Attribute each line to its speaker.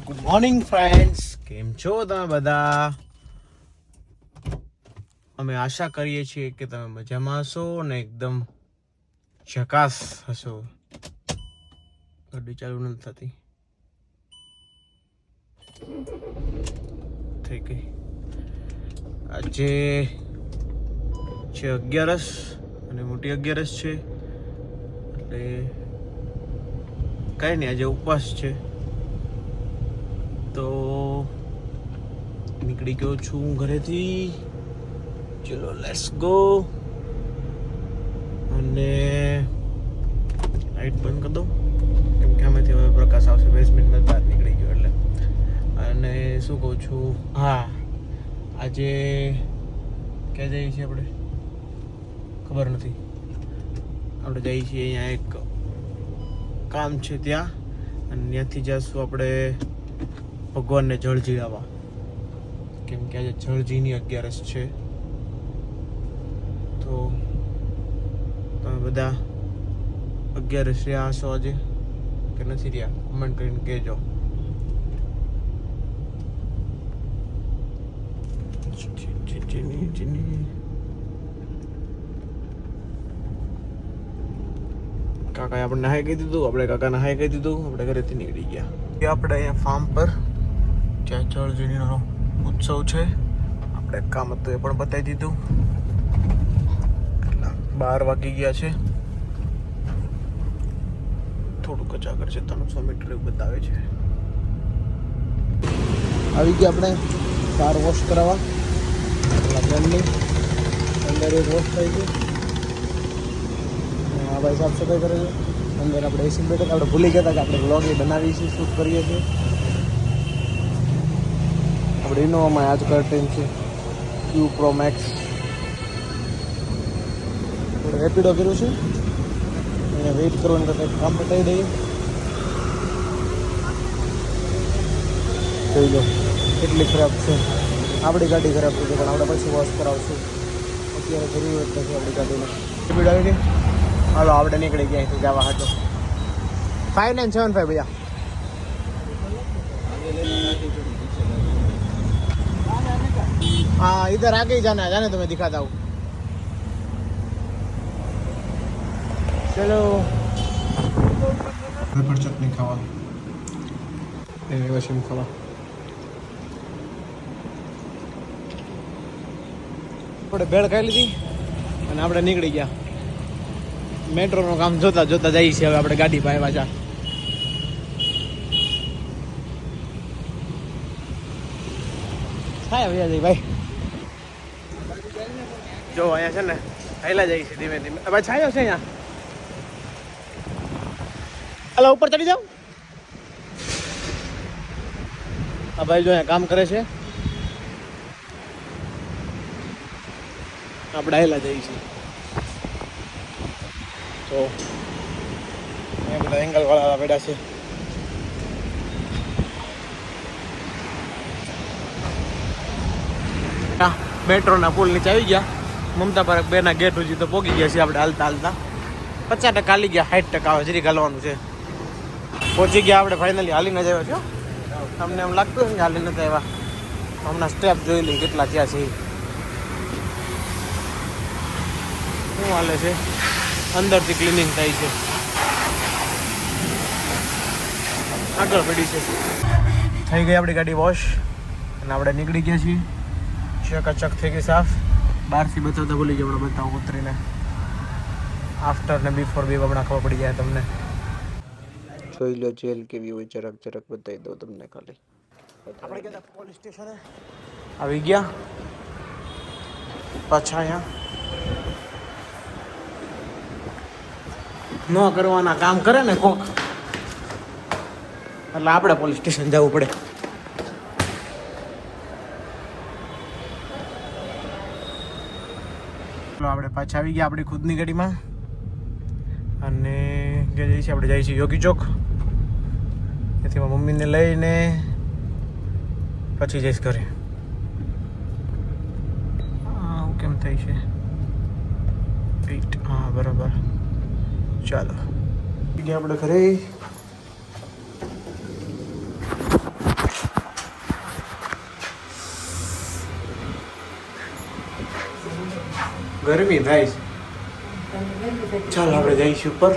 Speaker 1: Good morning friends, કેમ છો તમે બધા? અમે આશા કરીએ છીએ કે તમે મજામાં હશો અને એકદમ ઝકાસ હશો. ગાડી ચાલુ નથી થતી, થઈ ગઈ. આજે છે 11 અને મોટી 11 છે, એટલે કાંઈ નહીં, આજે ઉપવાસ છે. તો નીકળી ગયો છું ઘરેથી. ચલો લેટ્સ ગો. અને લાઈટ બંધ કરી દો, કેમ કે આમાંથી હવે પ્રકાશ આવશે. 20 મિનિટમાં બહાર નીકળી ગયો એટલે. અને શું કહું છું, હા, આજે ક્યાં જઈએ છીએ આપણે ખબર નથી. આપણે જઈએ છીએ અહીંયા એક કામ છે ત્યાં, અને ત્યાંથી જઈશું આપણે ભગવાનને જળ જીરાવા, કેમ કે આજે જળજીની 11 છે. તો તમે બધા 11 રહ્યા હશો આજે કે નથી રહ્યા, કમેન્ટ કરીને કહેજો. કાકાએ આપણે નહાઈ કહી દીધું, આપણે કાકા નહાઈ કહી દીધું, આપણે ઘરેથી નીકળી ગયા. આપણે અહીંયા ફાર્મ પર ત્યાં જળજીનો ઉત્સવ છે. આપણે કામ હતું એ પણ બતાવી દીધું. 12 વાગી ગયા છે, થોડુંક જ આગળ છે, 300 મીટર એવું બતાવે છે. આવી ગયા આપણે કાર વોશ કરાવવા. ફ્રેન્ડની અંદર એક વોશ થઈ ગયું. આ ભાઈ સાફ સફાઈ કરે છે. અંદર આપણે એસી બેઠા, આપણે ભૂલી ગયા હતા કે આપણે વ્લોગ એ બનાવીએ છીએ, શૂટ કરીએ છીએ. આપણે ઇનોવામાં આજ કર્ટેન છે Q Pro Max. થોડું રેપિડો કર્યું છે, એને વેઇટ કરવાનું તો કંઈક કામ બતાવી દઈએ. જોઈ લો કેટલી ખરાબ છે. આપણી ગાડી ખરાબ થઈ ગઈ, પણ આપણે પછી વોશ કરાવશું. અત્યારે જરૂરત નથી આપણી ગાડીને. રેપિડો આવી ગઈ. હાલો આપણે નીકળી ગયા અહીંથી જવા હતો. 5975 भैया. हाँ इधर आगे ही जाना है, जाने तो मैं दिखाता हूँ. चलो पेपर चटनी खावा, नहीं वशीम खावा. આપણે ભેળ ખાઈ લીધી અને આપણે નીકળી ગયા. મેટ્રોનું કામ જોતા જોતા જઈએ છીએ હવે આપણે ગાડી પાસે પાછા. હા ભાઈ જો અહીંયા છે ને હાઈલા જાય છે ધીમે ધીમે. હવે છાયો છે અહીંયા. હાલો ઉપર ચડી જાઓ. આ ભાઈ જો અહીંયા કામ કરે છે, આપણે હાઈલા જઈએ છીએ. તો અહીંયા બધા એંગલ વાળા બેઠા છે. મેટ્રોના પુલ નીચે આવી ગયા. મમતા પાર્ક 2 ના ગેટ સુધી તો પહોંચી ગયા છીએ આપણે હાલતા હાલતા. 50% હાલી ગયા, 60% આવે જરી હાલવાનું છે. પહોંચી ગયા આપણે ફાઇનલી. હાલીને જ આવ્યા છો. તમને એમ લાગતું હશે કે હાલી નથી આવ્યા. હમણાં સ્ટેપ જોઈ લઈએ કેટલા થયા છે. શું હાલે છે? અંદરથી ક્લિનિંગ થાય છે, આગળ પડી છે. થઈ ગઈ આપણી ગાડી વોશ અને આપણે નીકળી ગયા છીએ. ચકાચક થઈ ગઈ સાફ. બહારથી બતાવતા ભૂલી ગયો, આપણે બતાવું ઉતરીને. આફ્ટર ને બિફોર બી હમણાં ખબર પડી જાય તમને. જોઈ લો જેલ કેવી હોય, જરાક જરાક બતાવી દઉં તમને ખાલી. આપણે ગયા પોલીસ સ્ટેશને આવી ગયા પાછા. અહીંયા ન કરવાના કામ કરે ને કોક, એટલે આપણે પોલીસ સ્ટેશન જવું પડે. આપણે પાછા આવી ગયા આપણી ખુદની ગાડીમાં. અને ગયા જઈએ છીએ આપણે, જઈએ છીએ યોગી ચોક. ત્યાંથી મમ્મીને લઈને પછી જઈશ ઘરે. હા કેમ થઈ છે? હા બરાબર. ચાલો ગયા આપણે ઘરે. ગરમી થાય છે. ચાલ આપણે જઈશું ઉપર.